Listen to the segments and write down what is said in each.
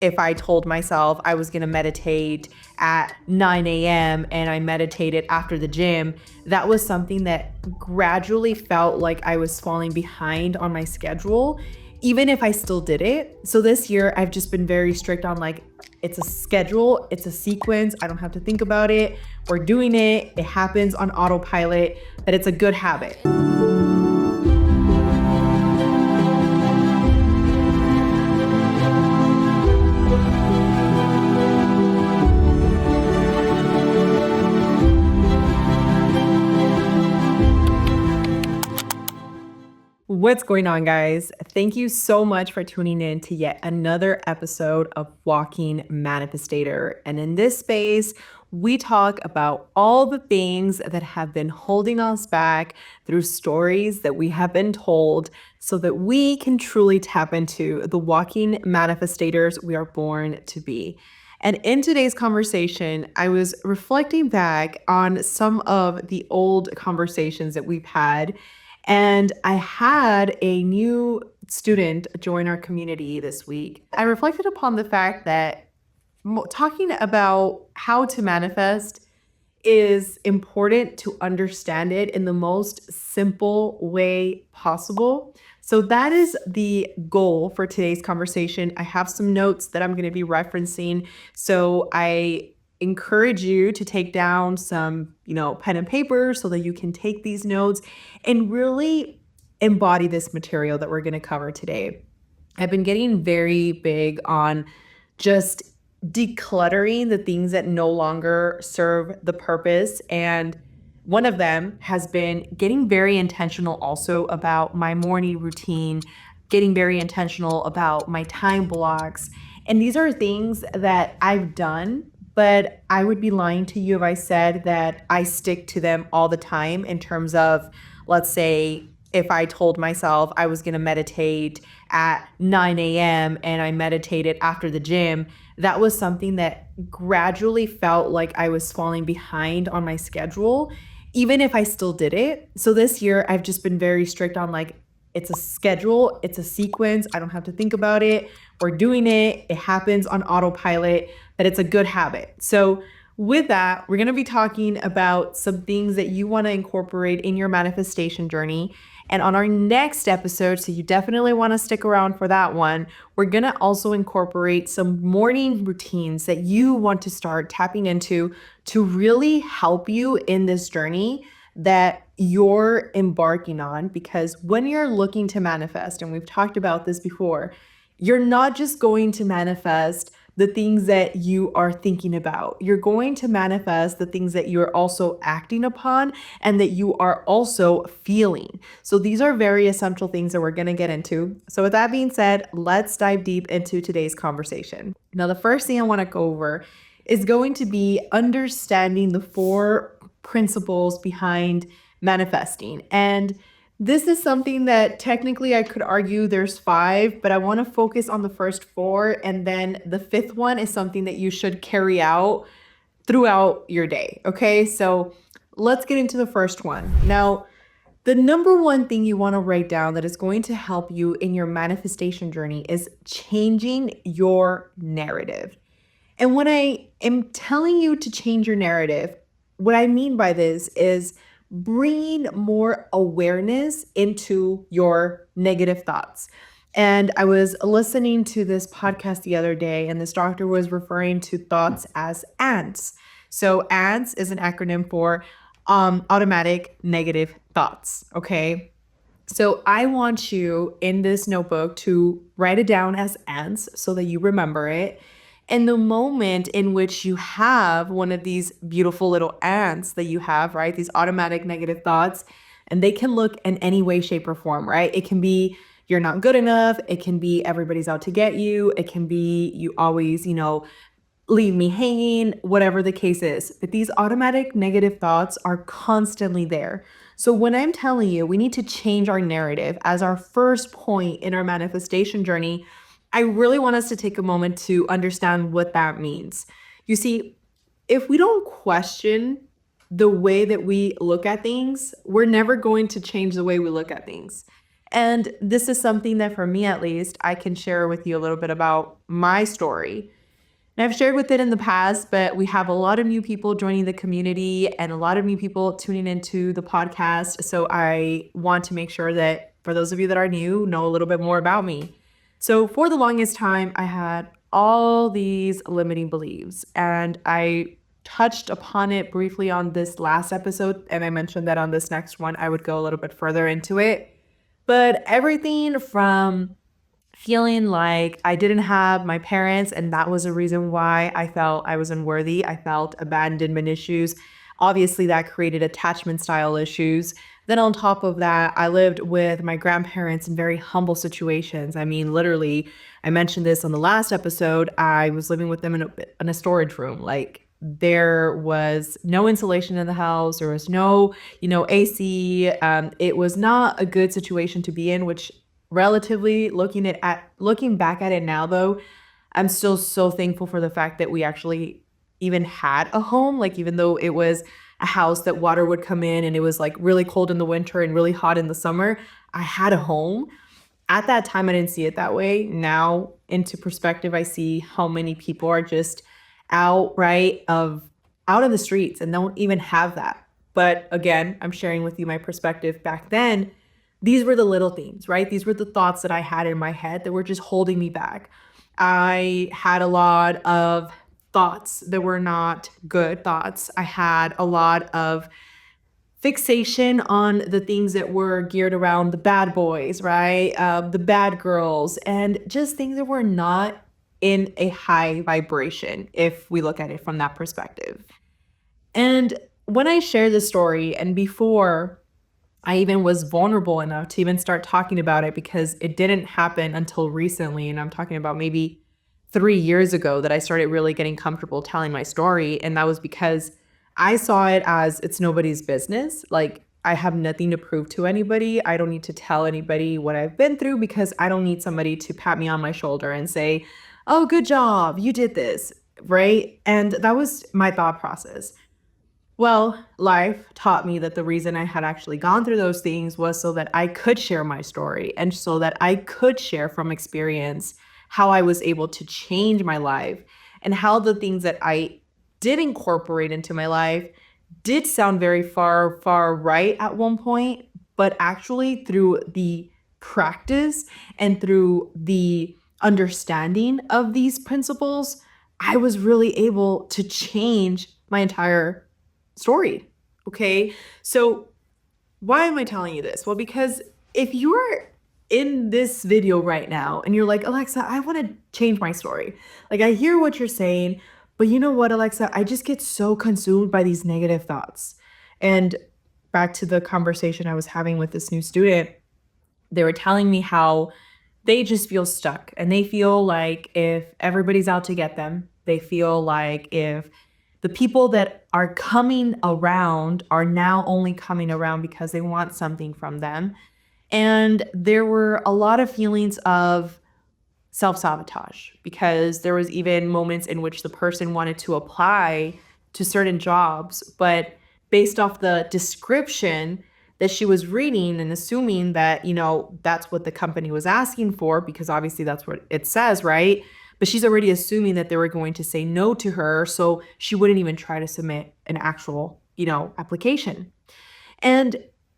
if I told myself I was going to meditate at 9 a.m. and I meditated after the gym, that was something that gradually felt like I was falling behind on my schedule, even if I still did it. So this year, I've just been very strict on like, it's a schedule, it's a sequence. I don't have to think about it. We're doing it. It happens on autopilot, that it's a good habit. What's going on, guys? Thank you so much for tuning in to yet another episode of Walking Manifestator. And in this space, we talk about all the things that have been holding us back through stories that we have been told so that we can truly tap into the walking manifestators we are born to be. And in today's conversation, I was reflecting back on some of the old conversations that we've had. And I had a new student join our community this week. I reflected upon the fact that talking about how to manifest is important to understand it in the most simple way possible. So that is the goal for today's conversation. I have some notes that I'm going to be referencing. So I encourage you to take down some, pen and paper so that you can take these notes and really embody this material that we're going to cover today. I've been getting very big on just decluttering the things that no longer serve the purpose. And one of them has been getting very intentional also about my morning routine, getting very intentional about my time blocks. And these are things that I've done, but I would be lying to you if I said that I stick to them all the time in terms of, let's say, if I told myself I was going to meditate at 9 a.m. and I meditated after the gym, that was something that gradually felt like I was falling behind on my schedule, even if I still did it. So this year, I've just been very strict on like, it's a schedule, it's a sequence. I don't have to think about it. We're doing it. It happens on autopilot, that it's a good habit. So with that, we're going to be talking about some things that you want to incorporate in your manifestation journey. And on our next episode, so you definitely want to stick around for that one, we're going to also incorporate some morning routines that you want to start tapping into to really help you in this journey that you're embarking on. Because when you're looking to manifest, and we've talked about this before, you're not just going to manifest the things that you are thinking about. You're going to manifest the things that you're also acting upon and that you are also feeling. So these are very essential things that we're going to get into. So with that being said, let's dive deep into today's conversation. Now, the first thing I want to go over is going to be understanding the 4 principles behind manifesting. And this is something that technically I could argue there's 5, but I want to focus on the first 4. And then the 5th one is something that you should carry out throughout your day. Okay, so let's get into the first one. Now, the number one thing you want to write down that is going to help you in your manifestation journey is changing your narrative. And when I am telling you to change your narrative, what I mean by this is bringing more awareness into your negative thoughts. And I was listening to this podcast the other day, and this doctor was referring to thoughts as ants. So ants is an acronym for automatic negative thoughts. Okay. So I want you in this notebook to write it down as ants so that you remember it. And the moment in which you have one of these beautiful little ants that you have, right, these automatic negative thoughts, and they can look in any way, shape, or form, right? It can be you're not good enough. It can be everybody's out to get you. It can be you always, leave me hanging, whatever the case is. But these automatic negative thoughts are constantly there. So when I'm telling you we need to change our narrative as our first point in our manifestation journey, I really want us to take a moment to understand what that means. You see, if we don't question the way that we look at things, we're never going to change the way we look at things. And this is something that for me, at least, I can share with you a little bit about my story. And I've shared with it in the past, but we have a lot of new people joining the community and a lot of new people tuning into the podcast. So I want to make sure that for those of you that are new, know a little bit more about me. So for the longest time, I had all these limiting beliefs, and I touched upon it briefly on this last episode. And I mentioned that on this next one, I would go a little bit further into it. But everything from feeling like I didn't have my parents, and that was a reason why I felt I was unworthy. I felt abandonment issues. Obviously, that created attachment style issues. Then, on top of that, I lived with my grandparents in very humble situations. I mean, literally, I mentioned this on the last episode. I was living with them in a storage room. Like, there was no insulation in the house. There was no, AC. It was not a good situation to be in, which relatively looking back at it now, though, I'm still so thankful for the fact that we actually even had a home. Like, even though it was a house that water would come in and it was like really cold in the winter and really hot in the summer, I had a home. At that time, I didn't see it that way. Now, into perspective, I see how many people are just out in the streets and don't even have that. But again, I'm sharing with you my perspective back then. These were the little things, right? These were the thoughts that I had in my head that were just holding me back. I had a lot of thoughts that were not good thoughts. I had a lot of fixation on the things that were geared around the bad boys, right? The bad girls, and just things that were not in a high vibration, if we look at it from that perspective. And when I share this story, and before I even was vulnerable enough to even start talking about it, because it didn't happen until recently, and I'm talking about maybe 3 years ago that I started really getting comfortable telling my story. And that was because I saw it as it's nobody's business. Like, I have nothing to prove to anybody. I don't need to tell anybody what I've been through, because I don't need somebody to pat me on my shoulder and say, oh, good job, you did this, right? And that was my thought process. Well, life taught me that the reason I had actually gone through those things was so that I could share my story, and so that I could share from experience how I was able to change my life, and how the things that I did incorporate into my life did sound very far, far right at one point, but actually through the practice and through the understanding of these principles, I was really able to change my entire story. Okay. So why am I telling you this? Well, because if you're in this video right now and you're like, Alexa, I want to change my story. Like, I hear what you're saying, but you know what, Alexa, I just get so consumed by these negative thoughts. And back to the conversation I was having with this new student, they were telling me how they just feel stuck, and they feel like if everybody's out to get them, they feel like if the people that are coming around are now only coming around because they want something from them. And there were a lot of feelings of self-sabotage, because there was even moments in which the person wanted to apply to certain jobs, but based off the description that she was reading and assuming that, that's what the company was asking for, because obviously that's what it says, right? But she's already assuming that they were going to say no to her, so she wouldn't even try to submit an actual, application. And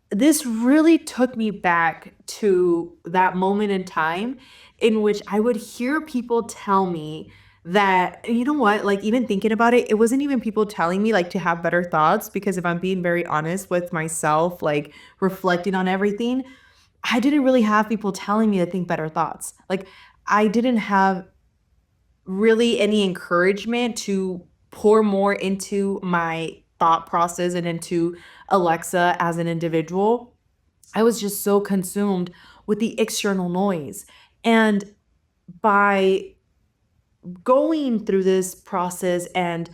this really took me back to that moment in time in which I would hear people tell me that, you know what, like, even thinking about it, it wasn't even people telling me like to have better thoughts, because if I'm being very honest with myself, like reflecting on everything, I didn't really have people telling me to think better thoughts. Like, I didn't have really any encouragement to pour more into my thought process and into Alexa as an individual. I was just so consumed with the external noise. And by going through this process and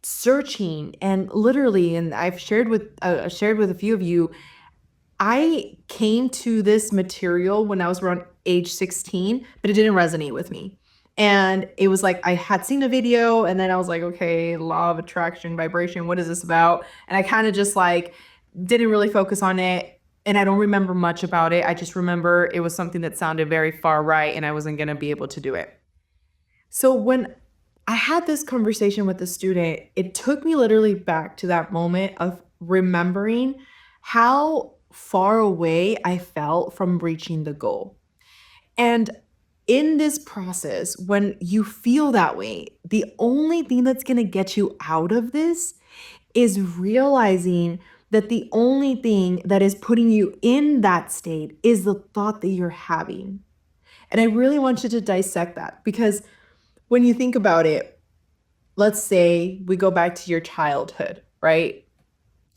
searching, and literally, and I've shared with a few of you, I came to this material when I was around age 16, but it didn't resonate with me. And it was like I had seen a video, and then I was like, okay, law of attraction, vibration, what is this about? And I kind of just like didn't really focus on it. And I don't remember much about it. I just remember it was something that sounded very far right and I wasn't going to be able to do it. So when I had this conversation with the student, it took me literally back to that moment of remembering how far away I felt from reaching the goal. And in this process, when you feel that way, the only thing that's going to get you out of this is realizing that the only thing that is putting you in that state is the thought that you're having. And I really want you to dissect that because when you think about it, let's say we go back to your childhood, right?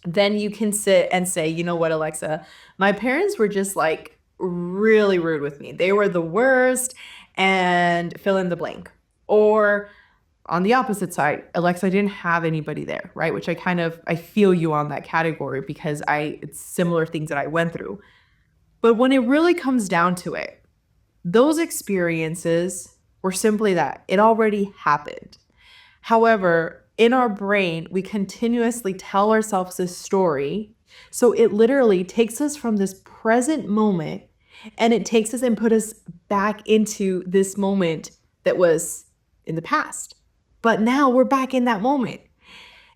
Then you can sit and say, you know what, Alexa, my parents were just like really rude with me. They were the worst, and fill in the blank. Or on the opposite side, Alexa, I didn't have anybody there, right? Which I feel you on that category because it's similar things that I went through. But when it really comes down to it, those experiences were simply that it already happened. However, in our brain, we continuously tell ourselves this story. So it literally takes us from this present moment and it takes us and put us back into this moment that was in the past. But now we're back in that moment.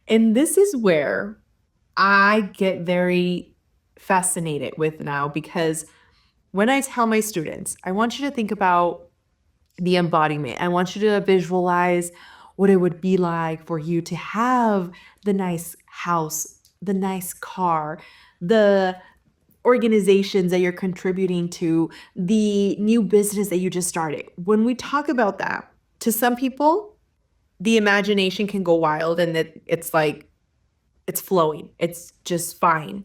And this is where I get very fascinated with now because when I tell my students, I want you to think about the embodiment. I want you to visualize what it would be like for you to have the nice house, the nice car, the organizations that you're contributing to, the new business that you just started. When we talk about that, to some people, the imagination can go wild and it's like it's flowing. It's just fine.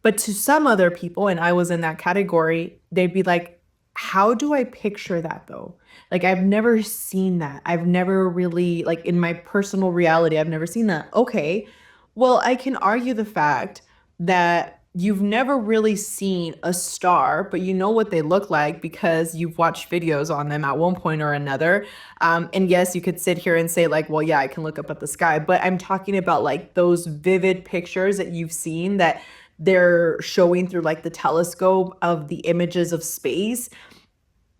But to some other people, and I was in that category, they'd be like, how do I picture that though? Like, I've never seen that. I've never really, like, in my personal reality, I've never seen that. Okay, well, I can argue the fact that you've never really seen a star, but you know what they look like because you've watched videos on them at one point or another. And yes, you could sit here and say, like, well, yeah, I can look up at the sky, but I'm talking about like those vivid pictures that you've seen that they're showing through like the telescope of the images of space.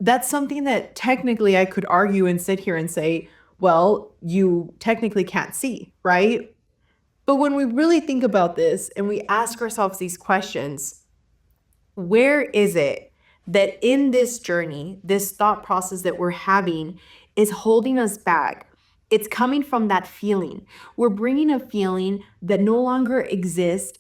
That's something that technically I could argue and sit here and say, well, you technically can't see, right? But when we really think about this and we ask ourselves these questions, where is it that in this journey, this thought process that we're having is holding us back? It's coming from that feeling. We're bringing a feeling that no longer exists,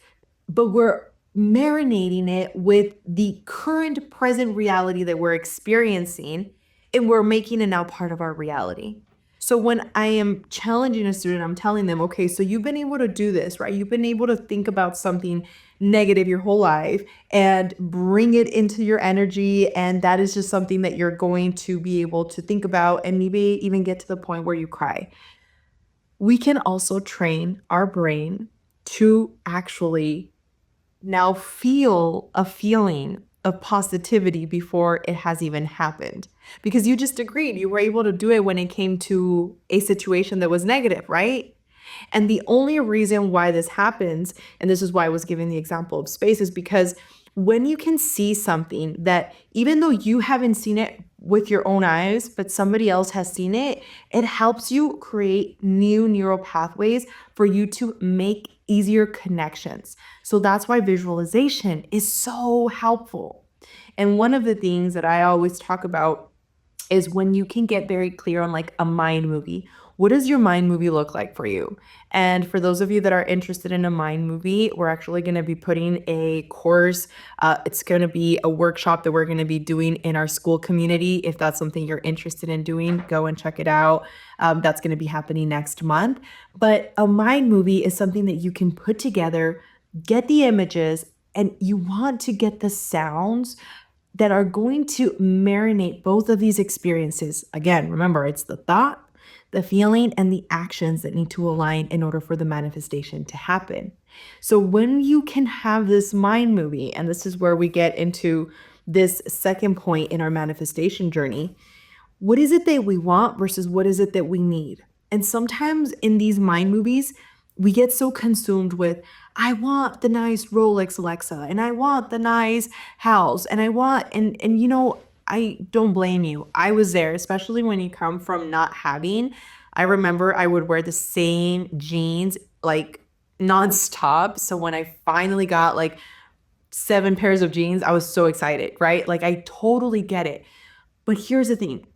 but we're marinating it with the current present reality that we're experiencing, and we're making it now part of our reality. So when I am challenging a student, I'm telling them, okay, so you've been able to do this, right? You've been able to think about something negative your whole life and bring it into your energy. And that is just something that you're going to be able to think about and maybe even get to the point where you cry. We can also train our brain to actually now feel a feeling of positivity before it has even happened. Because you just agreed, you were able to do it when it came to a situation that was negative, right? And the only reason why this happens, and this is why I was giving the example of space, is because when you can see something that even though you haven't seen it with your own eyes, but somebody else has seen it, it helps you create new neural pathways for you to make easier connections. So that's why visualization is so helpful. And one of the things that I always talk about is when you can get very clear on like a mind movie. What does your mind movie look like for you? And for those of you that are interested in a mind movie, we're actually going to be putting a course. It's going to be a workshop that we're going to be doing in our school community. If that's something you're interested in doing, go and check it out. That's going to be happening next month. But a mind movie is something that you can put together, get the images, and you want to get the sounds that are going to marinate both of these experiences. Again, remember, it's the thought, the feeling, and the actions that need to align in order for the manifestation to happen. So when you can have this mind movie, and this is where we get into this second point in our manifestation journey, what is it that we want versus what is it that we need? And sometimes in these mind movies, we get so consumed with, I want the nice Rolex Alexa, and I want the nice house, and I want, and I don't blame you. I was there, especially when you come from not having. I remember I would wear the same jeans like nonstop. So when I finally got like 7 pairs of jeans, I was so excited, right? Like I totally get it. But here's the thing,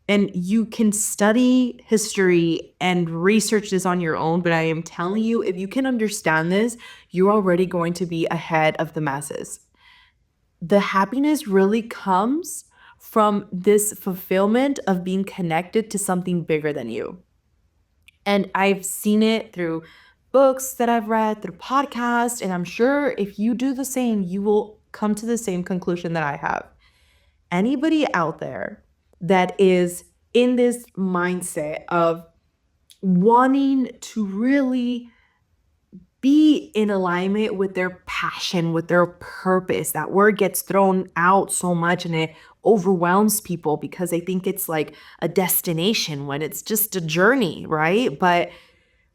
and you can study history and research this on your own, but I am telling you, if you can understand this, you're already going to be ahead of the masses. The happiness really comes from this fulfillment of being connected to something bigger than you. And I've seen it through books that I've read, through podcasts, and I'm sure if you do the same, you will come to the same conclusion that I have. Anybody out there that is in this mindset of wanting to really be in alignment with their passion, with their purpose. That word gets thrown out so much and it overwhelms people because they think it's like a destination when it's just a journey, right? But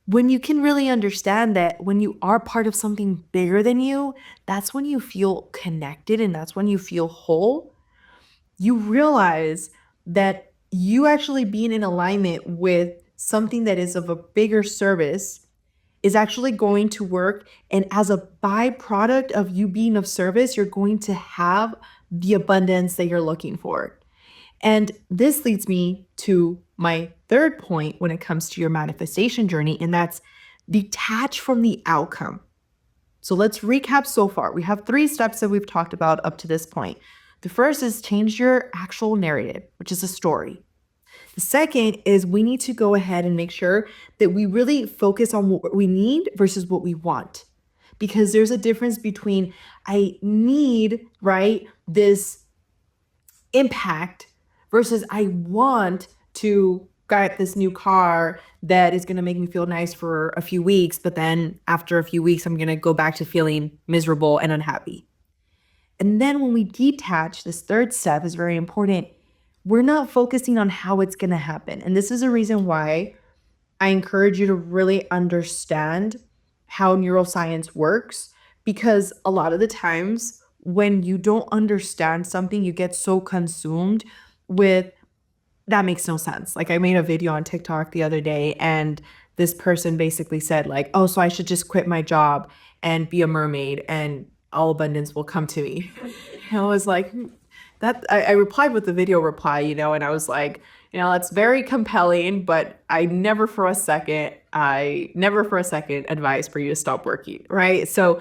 when you can really understand that when you are part of something bigger than you, that's when you feel connected and that's when you feel whole. You realize that you actually being in alignment with something that is of a bigger service is actually going to work. And as a byproduct of you being of service, you're going to have the abundance that you're looking for. And this leads me to my third point when it comes to your manifestation journey, and that's detach from the outcome. So let's recap so far. We have 3 steps that we've talked about up to this point. The first is change your actual narrative, which is a story. The second is we need to go ahead and make sure that we really focus on what we need versus what we want. Because there's a difference between I need, right, this impact versus I want to get this new car that is going to make me feel nice for a few weeks, but then after a few weeks, I'm going to go back to feeling miserable and unhappy. And then when we detach, this third step is very important. We're not focusing on how it's going to happen. And this is a reason why I encourage you to really understand how neuroscience works, because a lot of the times when you don't understand something, you get so consumed with that makes no sense. Like I made a video on TikTok the other day and this person basically said like, oh, so I should just quit my job and be a mermaid and all abundance will come to me. And I was like, that I replied with the video reply, and I was like, that's very compelling, but I never for a second advise for you to stop working, right? So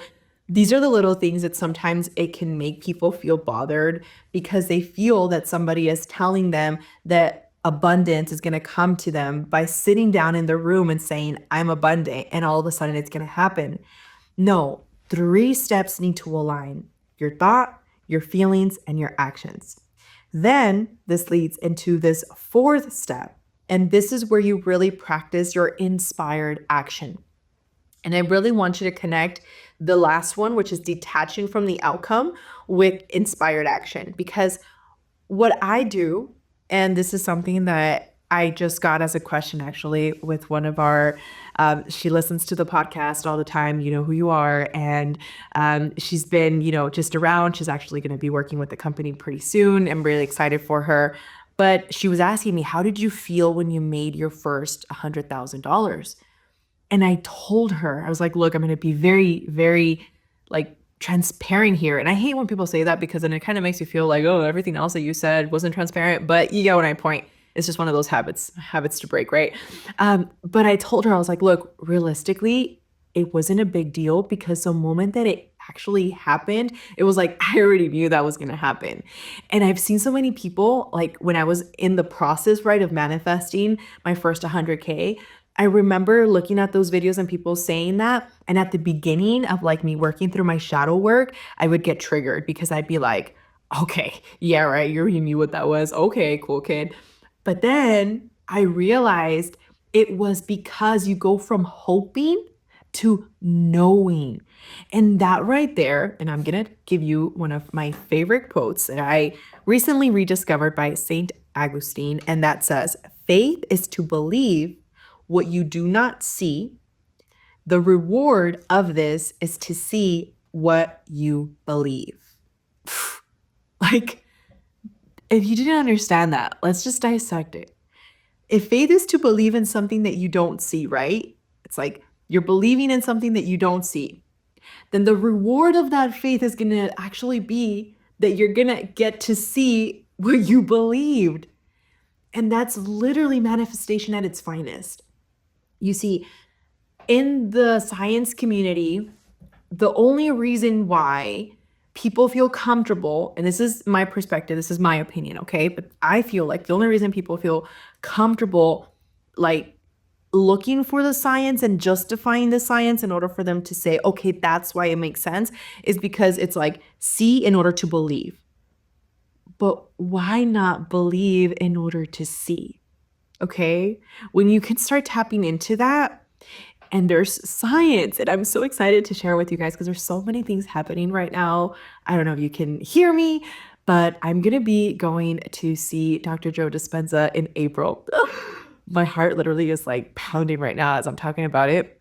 these are the little things that sometimes it can make people feel bothered because they feel that somebody is telling them that abundance is going to come to them by sitting down in the room and saying, I'm abundant, and all of a sudden it's going to happen. No, 3 steps need to align: your thought, your feelings, and your actions. Then this leads into this 4th step, and this is where you really practice your inspired action. And I really want you to connect the last one, which is detaching from the outcome, with inspired action. Because what I do, and this is something that I just got as a question actually with one of our, she listens to the podcast all the time, you know who you are. And she's been, just around. She's actually going to be working with the company pretty soon. I'm really excited for her. But she was asking me, how did you feel when you made your first $100,000? And I told her, I was like, look, I'm going to be very, very like transparent here. And I hate when people say that because then it kind of makes you feel like, oh, everything else that you said wasn't transparent. But you get what I point. It's just one of those habits to break, right? But I told her, I was like, look, realistically, it wasn't a big deal because the moment that it actually happened, it was like, I already knew that was going to happen. And I've seen so many people, like when I was in the process, right, of manifesting my first 100K, I remember looking at those videos and people saying that. And at the beginning of like me working through my shadow work, I would get triggered because I'd be like, okay, yeah, right. You already knew what that was. Okay, cool kid. But then I realized it was because you go from hoping to knowing. And that right there, and I'm going to give you one of my favorite quotes that I recently rediscovered by Saint Augustine. And that says, faith is to believe what you do not see, The reward of this is to see what you believe. Like, if you didn't understand that, let's just dissect it. If faith is to believe in something that you don't see, right? It's like you're believing in something that you don't see. Then the reward of that faith is going to actually be that you're going to get to see what you believed. And that's literally manifestation at its finest. You see, in the science community, the only reason why people feel comfortable, and this is my perspective, this is my opinion, okay? But I feel like the only reason people feel comfortable, like looking for the science and justifying the science in order for them to say, okay, that's why it makes sense, is because it's like, see in order to believe. But why not believe in order to see? Okay? When you can start tapping into that, and there's science, and I'm so excited to share with you guys because there's so many things happening right now. I don't know if you can hear me, but I'm going to be going to see Dr. Joe Dispenza in April. My heart literally is like pounding right now as I'm talking about it.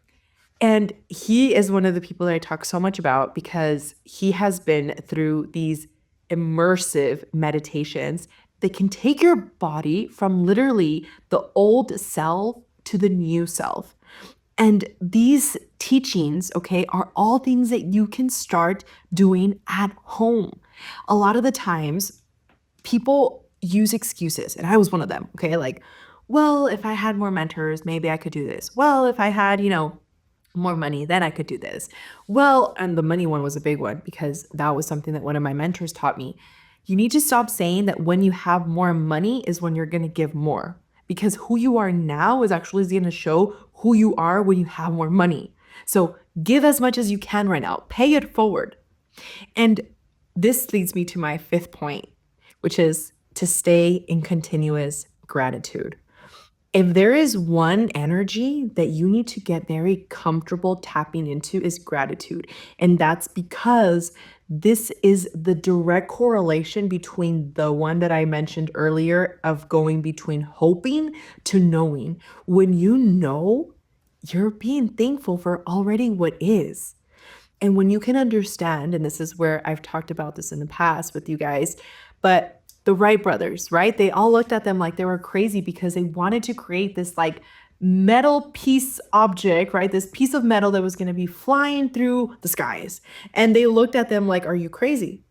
And he is one of the people that I talk so much about because he has been through these immersive meditations that can take your body from literally the old self to the new self. And these teachings, okay, are all things that you can start doing at home. A lot of the times, people use excuses, and I was one of them, okay? Like, well, if I had more mentors, maybe I could do this. Well, if I had, more money, then I could do this. Well, and the money one was a big one because that was something that one of my mentors taught me. You need to stop saying that when you have more money is when you're going to give more, because who you are now is actually going to show who you are when you have more money. So give as much as you can right now, pay it forward. And this leads me to my fifth point, which is to stay in continuous gratitude. If there is one energy that you need to get very comfortable tapping into is gratitude. And that's because this is the direct correlation between the one that I mentioned earlier of going between hoping to knowing. When you know, you're being thankful for already what is. And when you can understand, and this is where I've talked about this in the past with you guys, but the Wright brothers, right? They all looked at them like they were crazy because they wanted to create this like metal piece object, right? This piece of metal that was going to be flying through the skies. And they looked at them like, are you crazy?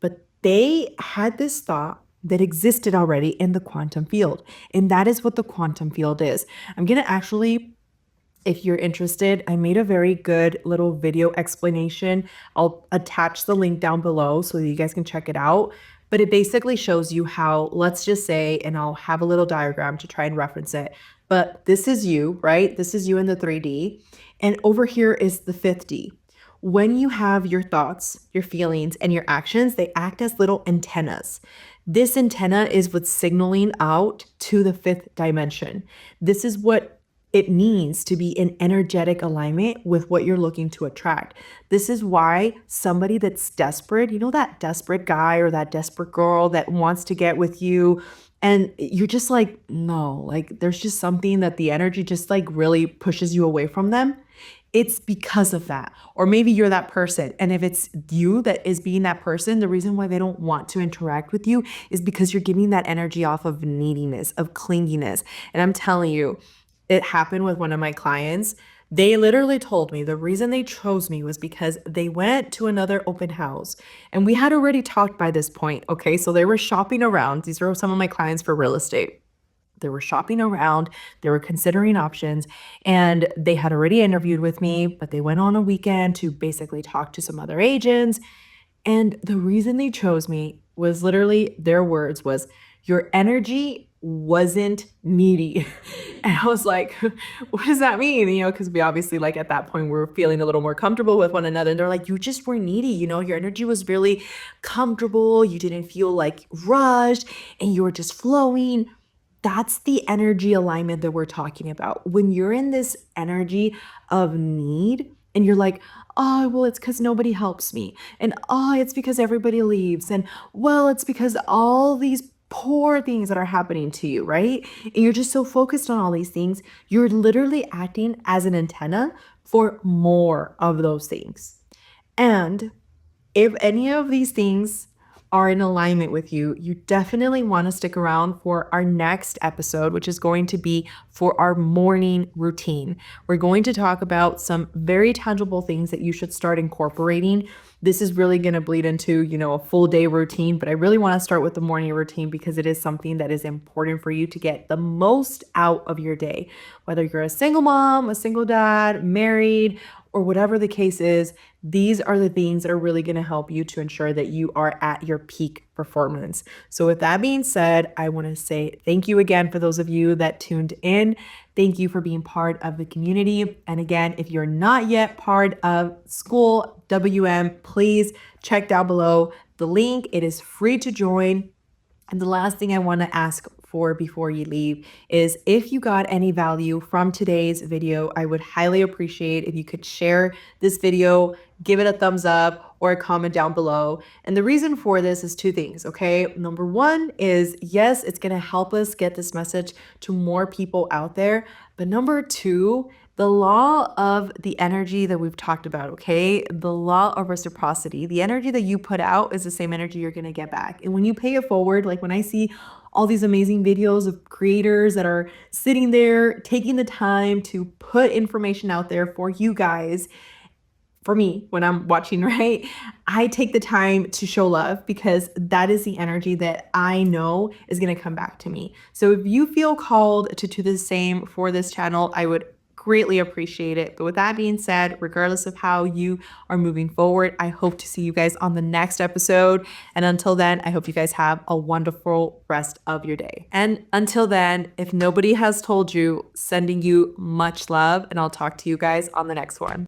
But they had this thought that existed already in the quantum field. And that is what the quantum field is. I'm going to actually, if you're interested, I made a very good little video explanation. I'll attach the link down below so that you guys can check it out. But it basically shows you how, let's just say, and I'll have a little diagram to try and reference it. But this is you, right? This is you in the 3D. And over here is the 5D. When you have your thoughts, your feelings, and your actions, they act as little antennas. This antenna is what's signaling out to the fifth dimension. This is what it means to be in energetic alignment with what you're looking to attract. This is why somebody that's desperate, that desperate guy or that desperate girl that wants to get with you, and you're just like, no, like there's just something that the energy just like really pushes you away from them. It's because of that. Or maybe you're that person. And if it's you that is being that person, the reason why they don't want to interact with you is because you're giving that energy off of neediness, of clinginess. And I'm telling you, it happened with one of my clients. They literally told me the reason they chose me was because they went to another open house and we had already talked by this point. Okay. So they were shopping around. These were some of my clients for real estate. They were shopping around, they were considering options, and they had already interviewed with me, but they went on a weekend to basically talk to some other agents. And the reason they chose me was literally their words was, your energy wasn't needy. And I was like, what does that mean? Because we obviously like at that point we were feeling a little more comfortable with one another. And they're like, you just were needy. Your energy was really comfortable. You didn't feel like rushed and you were just flowing. That's the energy alignment that we're talking about. When you're in this energy of need and you're like, oh, well, it's because nobody helps me. And oh, it's because everybody leaves. And well, it's because all these poor things that are happening to you, right? And you're just so focused on all these things, you're literally acting as an antenna for more of those things. And if any of these things are in alignment with you, you definitely want to stick around for our next episode, which is going to be for our morning routine. We're going to talk about some very tangible things that you should start incorporating. This is really going to bleed into, a full day routine, but I really want to start with the morning routine because it is something that is important for you to get the most out of your day. Whether you're a single mom, a single dad, married, or whatever the case is, these are the things that are really going to help you to ensure that you are at your peak performance. So with that being said, I want to say thank you again for those of you that tuned in. Thank you for being part of the community. And again, if you're not yet part of School WM, please check down below the link. It is free to join. And the last thing I want to ask for before you leave is if you got any value from today's video, I would highly appreciate if you could share this video, give it a thumbs up or a comment down below. And the reason for this is two things, okay? Number one is, yes, it's going to help us get this message to more people out there. But number two, the law of the energy that we've talked about, okay? The law of reciprocity. The energy that you put out is the same energy you're gonna get back. And when you pay it forward, like when I see all these amazing videos of creators that are sitting there taking the time to put information out there for you guys, for me, when I'm watching, right, I take the time to show love because that is the energy that I know is going to come back to me. So if you feel called to do the same for this channel, I would greatly appreciate it. But with that being said, regardless of how you are moving forward, I hope to see you guys on the next episode. And until then, I hope you guys have a wonderful rest of your day. And until then, if nobody has told you, sending you much love, and I'll talk to you guys on the next one.